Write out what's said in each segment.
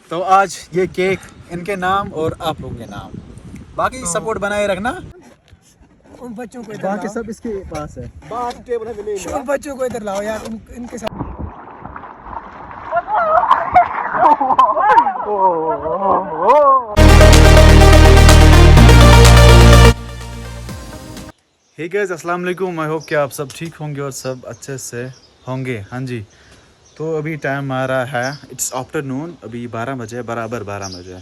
तो आज ये केक इनके नाम और आप लोगों के नाम, बाकी सपोर्ट बनाए रखना। उन बच्चों को बाकी सब इसके पास है। बाहर टेबल है, उन बच्चों को इधर लाओ यार, इनके साथ। हे गाइस, अस्सलाम वालेकुम। आई होप कि आप सब ठीक होंगे और सब अच्छे से होंगे। हाँ जी, तो अभी टाइम आ रहा है, इट्स आफ्टरनून, अभी 12 बजे, बराबर 12 बजे।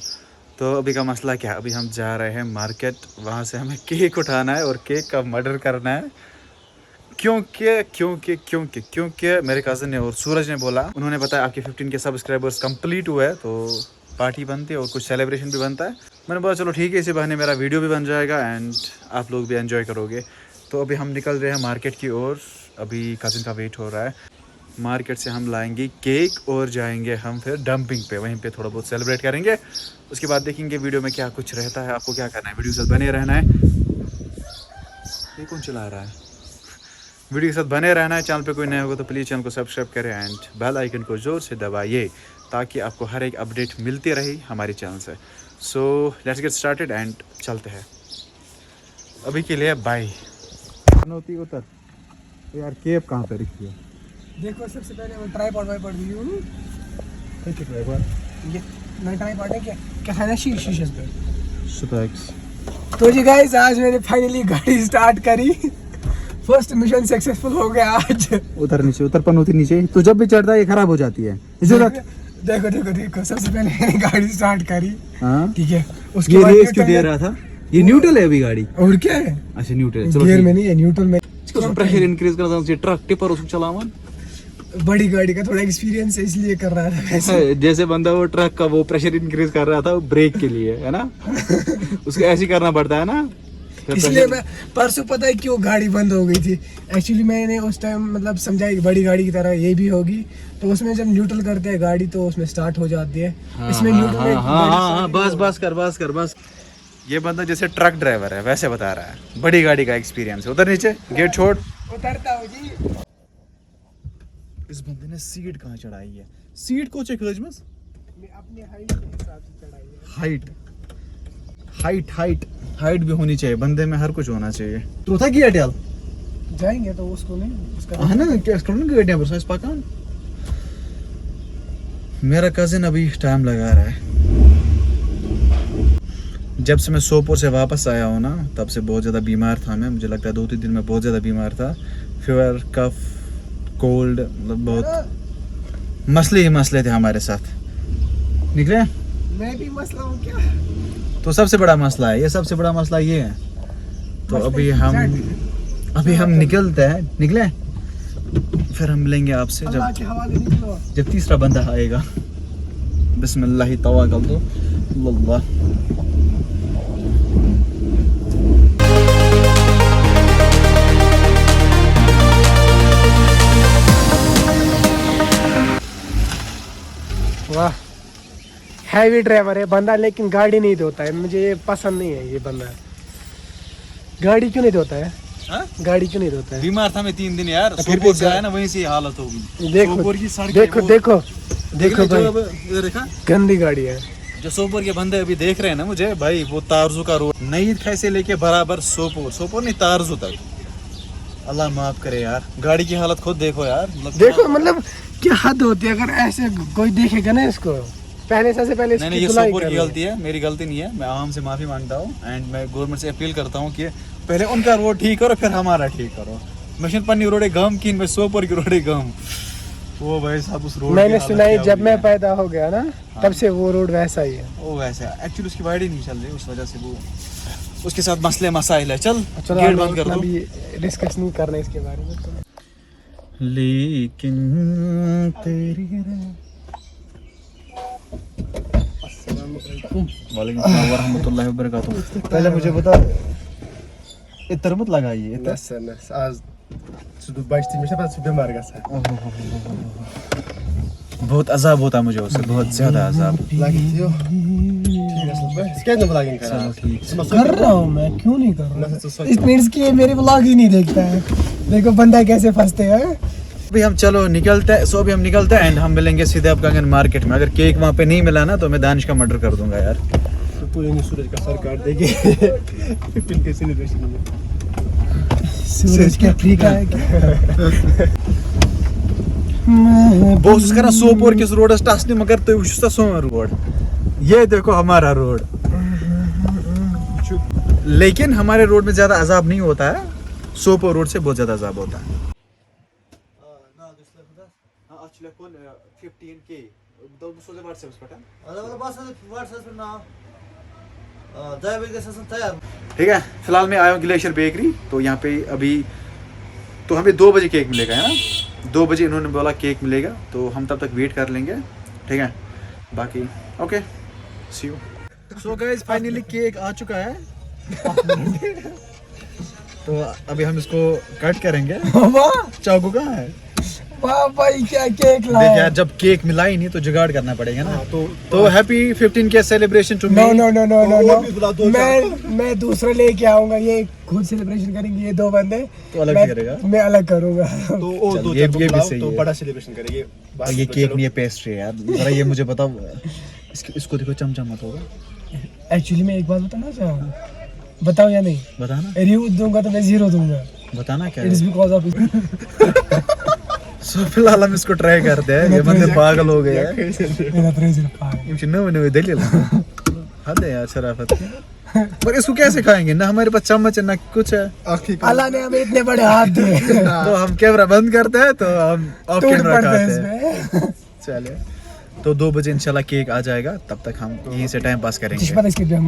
तो अभी का मसला क्या है, अभी हम जा रहे हैं मार्केट, वहाँ से हमें केक उठाना है और केक का मर्डर करना है। क्योंकि मेरे कज़न ने और सूरज ने बोला, उन्होंने बताया आपके 15 के सब्सक्राइबर्स कंप्लीट हुए हैं, तो पार्टी बनती है और कुछ सेलिब्रेशन भी बनता है। मैंने बोला चलो ठीक है, इसी बहाने मेरा वीडियो भी बन जाएगा एंड आप लोग भी एंजॉय करोगे। तो अभी हम निकल रहे हैं मार्केट की ओर, अभी कज़न का वेट हो रहा है। मार्केट से हम लाएंगे केक और जाएंगे हम फिर डंपिंग पे, वहीं पे थोड़ा बहुत सेलिब्रेट करेंगे। उसके बाद देखेंगे वीडियो में क्या कुछ रहता है। आपको क्या करना है, वीडियो के साथ बने रहना है। ये कौन चला रहा है? वीडियो के साथ बने रहना है। चैनल पे कोई नया होगा तो प्लीज़ चैनल को सब्सक्राइब करें एंड बेल आइकन को ज़ोर से दबाइए ताकि आपको हर एक अपडेट मिलती रहे हमारे चैनल से। So let's get started and चलते हैं। अभी के लिए बाय। उतर यार, केब कहाँ पे रखी है? देखो, सबसे पहले वो ट्राइपॉड वाइपॉड दी हूँ। ये मैं ट्राइपॉड है क्या है ना, शीशे पे स्पेक्स। तो जी गाइस, आज मैंने फाइनली गाड़ी स्टार्ट करी। फर्स्ट मिशन सक्सेसफुल हो गया आज। उतर नीचे, उतर पनौती नीचे। तो जब भी चढ़ता है ये खराब हो जाती है। देखो, सबसे पहले मैंने गाड़ी स्टार्ट करी। हाँ ठीक है, उसके ये बाद रेस क्यों दे रहा था? ये न्यूट्रल है अभी गाड़ी। और क्या है? अच्छा न्यूट्रल है, चलो गियर में नहीं है, न्यूट्रल में। इसको प्रेशर इंक्रीज करना चाहिए, ट्रक टिपर उसको चलावन। बड़ी गाड़ी का थोड़ा एक्सपीरियंस है इसलिए कर रहा था वैसे। जैसे बंदा वो ट्रक का वो प्रेशर इंक्रीज कर रहा था वो ब्रेक के लिए, है ना? उसको ऐसे ही करना पड़ता है ना। इसलिए मैं परसों, पता है क्यों गाड़ी बंद हो गई थी? एक्चुअली मैंने उस टाइम मतलब समझा कि बड़ी गाड़ी की तरह ये भी होगी, तो उसमें जब न्यूट्रल करते हैं गाड़ी तो उसमें स्टार्ट हो जाती है। इसमें न्यूट्रल बस कर। ये बंदा जैसे ट्रक ड्राइवर है वैसे बता रहा है, बड़ी गाड़ी का एक्सपीरियंस है। उधर नीचे गेट छोड़। उतरता हूँ जी। इस बंदे ने सीट कहाँ चढ़ाई है? सीट को चेक मस अपनी हाइट के हिसाब से चढ़ाई है। हाइट भी होनी चाहिए बंदे में, हर कुछ होना चाहिए। तो था किया टेल जाएंगे तो उसको नहीं, उसका है ना, क्या स्टूडेंट के गेट पर पाकान। मेरा कजिन अभी टाइम लगा रहा है। जब से मैं सोपोर से वापस आया हूँ ना, तब से बहुत ज़्यादा बीमार था मैं। मुझे लगता है 2-3 दिन में बहुत ज़्यादा बीमार था। फीवर, कफ, कोल्ड, मतलब बहुत मसले थे हमारे साथ। निकले मैं भी मसला हूँ क्या? तो सबसे बड़ा मसला है ये, सबसे बड़ा मसला ये है। तो अभी हम निकले, फिर हम मिलेंगे आपसे जब तीसरा बंदा आएगा। बिस्मिल्लाह ही तवक्कल तो अल्लाह। वाह, हैवी ड्राइवर है बंदा, लेकिन गाड़ी नहीं धोता है। मुझे ये पसंद नहीं है। ये बंदा गाड़ी क्यों नहीं धोता है? गाड़ी क्यों नहीं धोता है? बीमार था मैं 3 दिन यार, सोपोर से आया ना, वहीं से हालत हो गई। देखो भाई, गंदी गाड़ी है। जो सोपोर के बंदे अभी देख रहे हैं ना मुझे भाई, वो तारजू का रोड, नई खै से लेके बराबर सोपोर नहीं तारजू तक। अल्लाह माफ करे यार, गाड़ी की हालत खुद देखो यार। देखो मतलब क्या हद होती है अगर ऐसे कोई देखेगा ना इसको। पहले सबसे पहले नहीं, ये सोपोर की गलती है, मेरी गलती नहीं है। मैं आवाम से माफी मांगता हूँ एंड मैं गवर्नमेंट से अपील करता हूँ कि पहले उनका रोड ठीक करो फिर हमारा ठीक करो। मशीन पन्नी रोडे गम की, मैं सोपोर की रोडे गम। वो भाई साहब उस रोड मैंने सुना है जब मैं पैदा हो गया ना, तब से वो रोड वैसा ही है। वो वैसा एक्चुअली उसकी वाइड ही नहीं चल रही, उस वजह से वो उसके साथ मसले मसाइल है। चल गेट बंद कर दो, अभी डिस्कस नहीं करना इसके बारे में। लेकिन तेरी वालेकुम अस्सलाम वरहमतुल्लाहि वबरकातुहू। पहले मुझे बता, इतर मत लगाइए। आज बहुत अजाब होता मुझे उससे, बहुत ज्यादा अजाब। चलो ठीक कर रहा हूँ मैं, क्यों नहीं कर रहा? इस मीन्स की मेरे व्लॉग ही नहीं देखता है। देखो बंदा कैसे फंसते हैं। अभी हम चलो निकलते हैं। सो अभी हम निकलते हैं एंड हम मिलेंगे सीधे अब कंगन मार्केट में। अगर केक वहाँ पे नहीं मिला ना तो मैं दानिश का मर्डर कर दूंगा यार। तो पूरे सूरज का सर काट देंगे 15 के सेलिब्रेशन में। सूरज क्या फ्री का है क्या? बहुत उसका सोपोर किस रोडस टसने मगर तो वो सोन रोड। ये देखो हमारा रोड, लेकिन हमारे रोड में ज्यादा अजाब नहीं होता है, सोपोर रोड से बहुत ज्यादा अजाब होता है। ठीक है, फिलहाल मैं आया हूँ ग्लेशियर बेकरी। तो यहाँ पे अभी तो हमें 2 बजे केक मिलेगा है ना, 2 बजे इन्होंने बोला केक मिलेगा, तो हम तब तक वेट कर लेंगे। ठीक है, बाकी okay see you. So guys finally cake आ चुका है तो अभी हम इसको कट करेंगे। चाकू कहाँ है? वाह भाई क्या केक देख लाया। यार, जब केक मिला ही नहीं तो जुगाड़ करना पड़ेगा ना। तो हैप्पी 15 के सेलिब्रेशन टू मी। नो मैं दूसरा लेके आऊंगा। ये खुद सेलिब्रेशन करेंगे ये 2 बंदे, तो अलग ही करेगा। मैं अलग करूंगा। तो और चल, 2 ये चार भी बुलाओ सही तो है। बड़ा सेलिब्रेशन करेंगे। और ये केक नहीं है, पेस्ट्री है यार। जरा ये मुझे बताओ, इसको देखो चमचम मत होगा। एक्चुअली मैं एक बात बताना चाहूँ, बताओ या नहीं? बताना, रिव्यू दूंगा तो मैं 0 दूंगा। बताना क्या इट इज बिकॉज ऑफ सो फिलहाल हम इसको ट्राई करते हैं। ये बंदे पागल हो गए हैं। मेरा प्रेशर पागल। ये नवे दलील हद है यार शराफत की। पर इसको कैसे खाएंगे ना, हमारे पास चम्मच है ना कुछ है। अल्लाह ने हमें इतने बड़े हाथ दिए तो हम कैमरा बंद करते हैं तो हम ऑफ टूट कैमरा पड़ते हैं खाते हैं। इसमें। चले, तो 2 बजे इंशाल्लाह केक आ जाएगा, तब तक हम यहीं से टाइम पास करेंगे। जिस पता इसके पे हम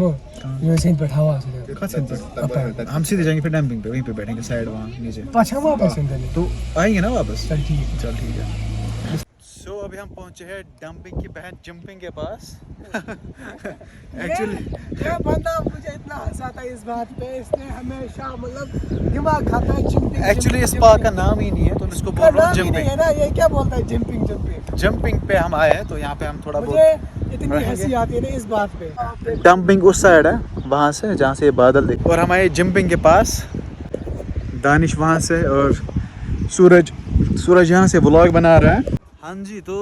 ये सही बैठा हुआ हम सीधे जाएंगे फिर डंपिंग पे, वहीं पे बैठेंगे साइड वहाँ नीचे। पाछा वापस अंदर। तो आएंगे ना वापस। चल ठीक है। चल ठीक है। सो अभी हम पहुंचे हैं डंपिंग की बहन जंपिंग के पास। एक्चुअली ये बंदा मुझे इतना हंसाता है इस बात पे, इसने हमेशा मतलब दिमाग खाता है जंपिंग। एक्चुअली इस पार्क का नाम ही नहीं है तो मैं इसको बोल रहा हूँ जंपिंग। है ना, ये क्या बोलता है जंपिंग जंपिंग। जंपिंग पे हम आए हैं तो यहाँ पे हम थोड़ा मुझे बहुत इतनी हंसी आती है ना इस बात पे। डंपिंग उस साइड है वहाँ से जहाँ से ये बादल दिख, और हम आए जंपिंग के पास। दानिश वहाँ से और सूरज यहाँ से व्लॉग बना रहा है। हाँ जी, तो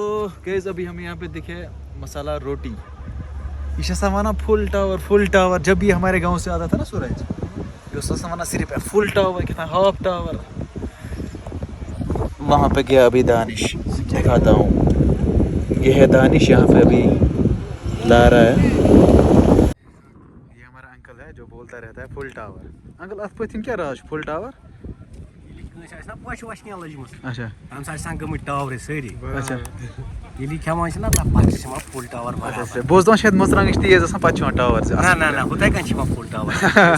गाइस अभी हमें यहाँ पे दिखे मसाला रोटी। ये समाना फुल टावर। जब भी हमारे गांव से आता था ना सूरज, ये समाना सिर्फ है फुल टावर, कितना हाफ टावर। वहाँ पे गया अभी दानिश, दिखाता हूँ। ये है दानिश, यहाँ पे अभी ला रहा है। ये हमारा अंकल है जो बोलता रहता है फुल टावर। अंकल अथ पे क्या राज फुल टावर? अच्छा अच्छा बोजदान शायद मर्चांग तेज आसान पे टावर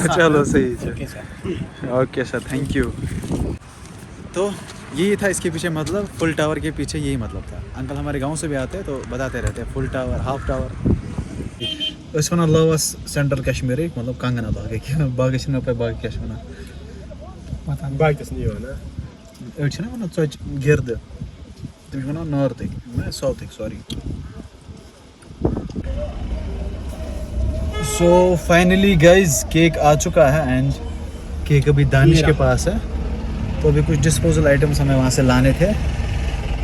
चलो सही ओके सर, थैंक यू। तो यही था इसके पीछे मतलब, फुल टावर के पीछे यही मतलब था। अंकल हमारे गांव से भी आते हैं तो बताते रहते हैं फुल टावर हाफ टावर। इस वन लवस सेंट्रल कश्मीर मतलब कंगना बाग पे बाग क्या वन बाइकस नहीं हो ना अड़ वन चोच गिर्द तुम one north south sorry. So finally guys cake आ चुका है एंड केक अभी दानिश के पास है। तो अभी कुछ डिस्पोजल आइटम्स हमें वहाँ से लाने थे।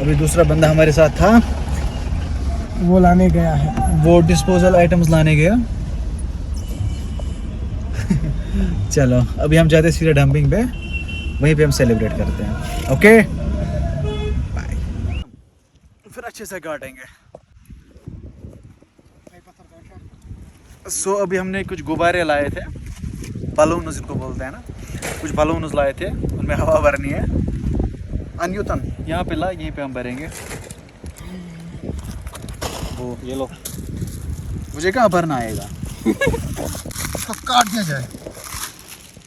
अभी दूसरा बंदा हमारे साथ था, वो लाने गया है, वो डिस्पोजल आइटम्स लाने गया। चलो अभी हम जाते हैं सीधे डंपिंग पे, वहीं पे हम सेलिब्रेट करते हैं। ओके बाय, फिर अच्छे से काटेंगे। सो अभी हमने कुछ गुब्बारे लाए थे, बलून जिनको बोलते हैं ना, कुछ बलून लाए थे, उनमें हवा भरनी है। अन्यूतन यहाँ पे ला, यहीं पे हम भरेंगे। वो ये लो, मुझे कहाँ भरना आएगा काट दिया जाए।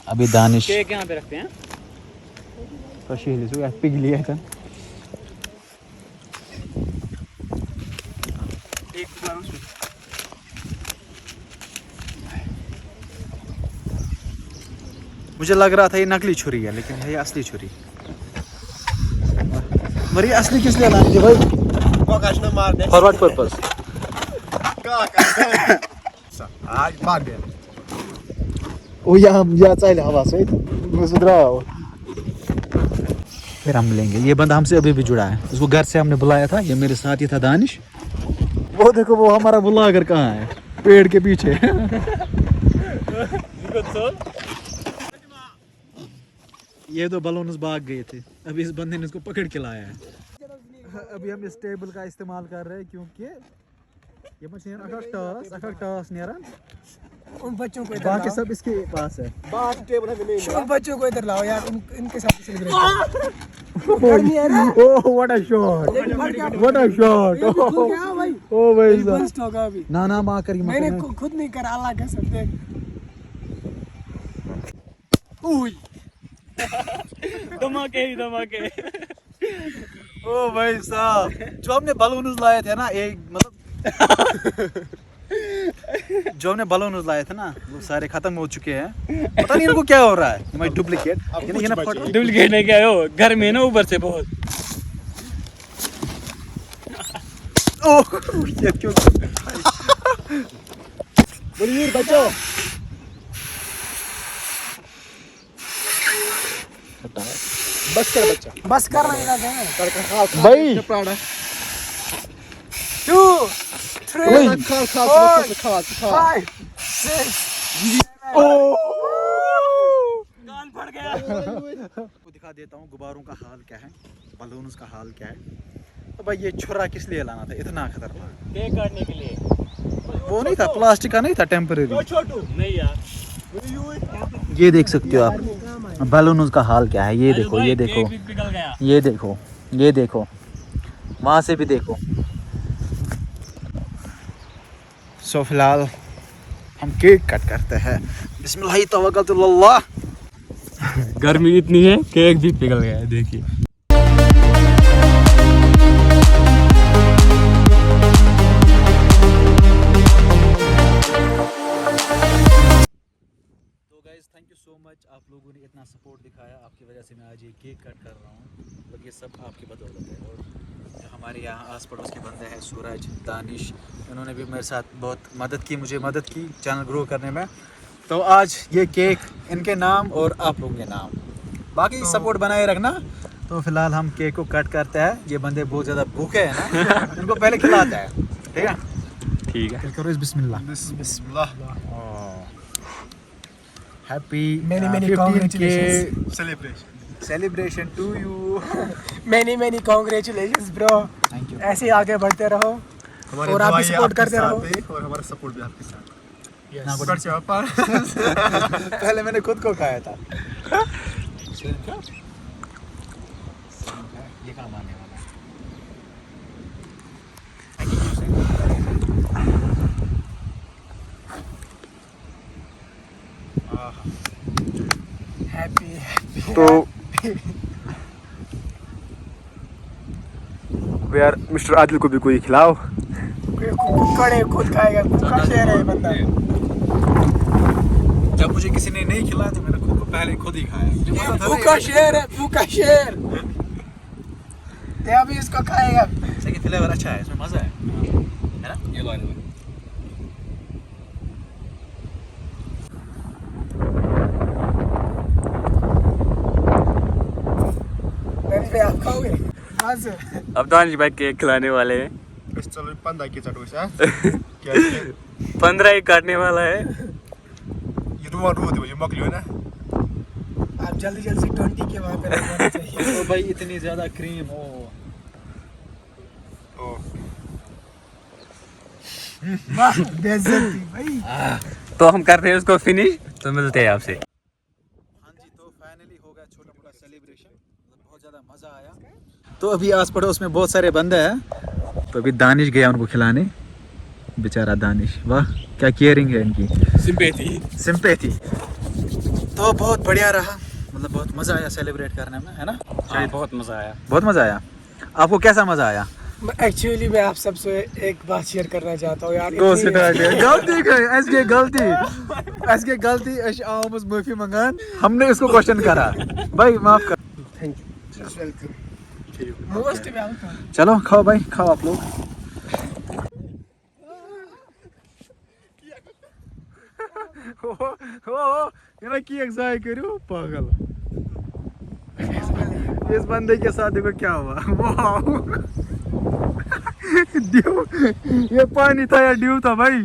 अभी दानिश केक यहाँ पे रखते हैं। पिघली है था। मुझे लग रहा था ये नकली छुरी है, लेकिन है ये असली छुरी। मरी असली किस लिए लानी थी भाई? For what purpose? आज मार दे ओ या चाहिए हवा से सुधराओ। फिर हम मिलेंगे। ये बंदा हमसे अभी भी जुड़ा है, उसको घर से हमने बुलाया था, ये मेरे साथ ही था दानिश। वो देखो वो हमारा ब्लॉगर कहाँ है, पेड़ के पीछे। ये तो बलून्स भाग गए थे, अभी इस बंदे ने इसको पकड़ के लाया है। अभी हम इस टेबल का इस्तेमाल कर रहे हैं क्योंकि ये टास नेरन उन बच्चों को इधर बाकी लाओ। सब इसके पास है। बाहर टेबल है नहीं उन बच्चों को इधर लाओ यार, इनके साथ सेलिब्रेट गर्मी है ना। Oh what a shot, what a shot. क्या भाई, ओ भाई साहब, बस्ट होगा अभी। ना ना मां करी मैंने खुद नहीं करा, अल्लाह कसम देख। धमाके ही धमाके। ओ भाई साहब, जो हमने बलून लाए थे ना, एक मतलब जो हमने बलून लाए थे ना, वो सारे खत्म हो चुके हैं। पता नहीं इनको क्या हो रहा है, ये डुप्लीकेट। ये ना फोटो डुप्लीकेट नहीं क्या हो, घर में ना ऊपर से बहुत। ओह ये क्यों बोलिए बच्चों। बस कर बच्चा, बस कर रहा है भाई। 2 3 खा 5 6 कान फट गया। आपको दिखा देता हूँ गुब्बारों का हाल क्या है, बलून्स का हाल क्या है। तो भाई ये छुरा किस लिए लाना था इतना खतरनाक? केक काटने के लिए। वो नहीं था, प्लास्टिक का नहीं था, टेम्परेरी। छोटू नहीं यार, ये देख सकते हो आप बलून्स का हाल क्या है। ये देखो, ये देखो, केक भी पिघल गया। ये देखो, ये देखो, वहां से भी देखो। सो फिलहाल हम केक कट करते हैं। बिस्मिल्लाह तवक्कलतुल्लाह। गर्मी इतनी है, केक भी पिघल गया है, देखिए। तो guys thank you so much, आप लोगों ने इतना सपोर्ट दिखाया, आपकी वजह से मैं आज ये केक कट कर रहा हूँ। मतलब ये सब आपकी बदौलत है। और जो हमारे यहाँ आस पड़ोस के बंदे हैं, सूरज, दानिश, इन्होंने भी मेरे साथ बहुत मदद की, मुझे मदद की चैनल ग्रो करने में। तो आज ये केक इनके नाम और आप लोगों के नाम, बाकी सपोर्ट बनाए रखना। तो फिलहाल हम केक को कट करते हैं। ये बंदे बहुत ज़्यादा भूखे हैं ना, इनको पहले खिलाता है, ठीक है? ठीक है। करो इस बिस्मिल्लाह। बिस्मिल्लाह। Happy Many congratulations. Celebration to you. Many congratulations bro. Thank you. ऐसे ही आगे बढ़ते रहो हमारी और आप भी दुआएं सपोर्ट आपके करते साथ रहो। है और हमारा सपोर्ट भी आपके साथ। पहले मैंने खुद को खाया था। ये काम आने वाला है। हैप्पी तो यार मिस्टर आदिल को भी कोई खिलाओ। कुकड़े खुद खाएगा, भूखा शेर है ये बंदा। जब मुझे किसी ने नहीं खिलाया तो मैंने खुद को पहले खुद ही खाया। मुझे पता था ना भूखा ये- शेर है, भूखा शेर। ते अभी इसको खाएगा। लेकिन फ्लेवर अच्छा है, इसमें मजा है ना? ये लो आने दानिश भाई आप खाओगे? बस अब दानिश भाई केक खिलाने वाले हैं। चलो 15 की चटो सा क्या 15 ही काटने वाला है। ये रो दे ये मकली है ना। आप जल्दी जल्दी 20 के वहाँ पे रहना चाहिए। तो भाई इतनी ज्यादा क्रीम हो। वाह बेइज्जती भाई। तो हम कर रहे हैं उसको फिनिश, तो मिलते हैं आपसे। हाँ जी, तो फाइनली हो गया छोटा मोटा सेलिब्रेशन, मतलब बहुत ज़्यादा मज़ा आया। तो अभी आस पड़ोस में बहुत सारे बंदे हैं, तो अभी दानिश गया उनको खिलाने। बेचारा दानिश, वाह क्या केयरिंग है इनकी, सिंपैथी। तो बहुत बढ़िया रहा, मतलब बहुत मज़ा आया सेलिब्रेट करने में, है ना? हाँ, बहुत मजा आया। बहुत मज़ा आया। आपको कैसा मज़ा आया? एक्चुअली मैं आप सबसे एक बात शेयर करना चाहता हूँ यार। गलती गलती आमज माफी मंगान, हमने इसको क्वेश्चन करा भाई, माफ कर। Thank you most welcome. चलो खाओ भाई, खाओ आप लोग। हो ये ना की एग्जाय करू पागल। इस बंदे के साथ देखो क्या हुआ। वाह ड्यू, ये पानी था या ड्यू था भाई?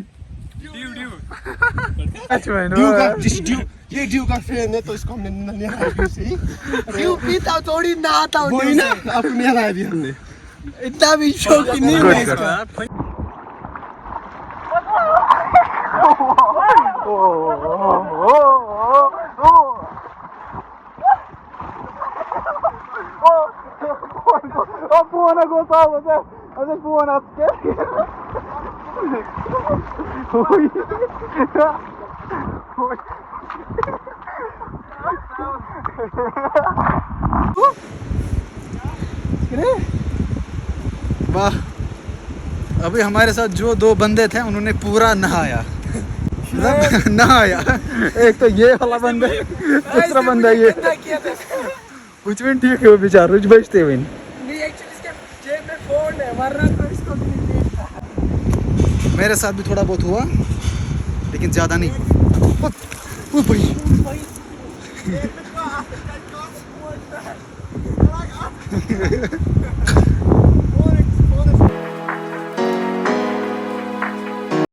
अच्छा ड्यू का जिस ड्यू ये ड्यू का फ्रेंड है तो इसको हमने नहलाया भी सही। ड्यू पीता थोड़ी नहाता हूँ वही ना, आपको नहलाया भी हमने। इतना भी शौकीन नहीं है इसका। Puhana gostaa, se puhana äsken. Oi. वाह, अभी हमारे साथ जो दो बंदे थे उन्होंने पूरा नहाया। नहाया, एक तो ये वाला बंदा, दूसरा बंदा ये। कुछ भी ठीक है वो बेचारा रोज बचते हुए। नहीं एक्चुअली इसके जेब में फोन है, वरना तो इसको भी नहीं देखता। मेरे साथ भी थोड़ा बहुत हुआ लेकिन ज्यादा नहीं हुआ। ओ भाई